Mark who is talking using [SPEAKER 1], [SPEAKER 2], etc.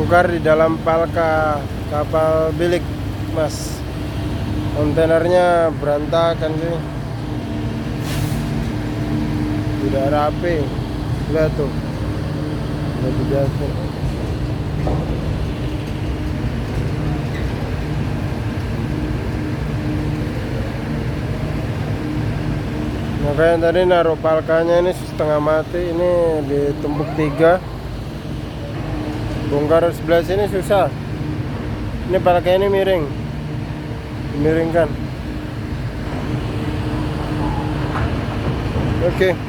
[SPEAKER 1] bongkar di dalam palka kapal bilik, Mas. Kontainernya berantakan sih, tidak rapi. Lihat tuh, udah dijatuh. Makanya tadi naruh palkanya ini setengah mati, ini ditumpuk 3. Bongkar sebelah sini susah. Ini palkanya ini miring, dimiringkan. Oke.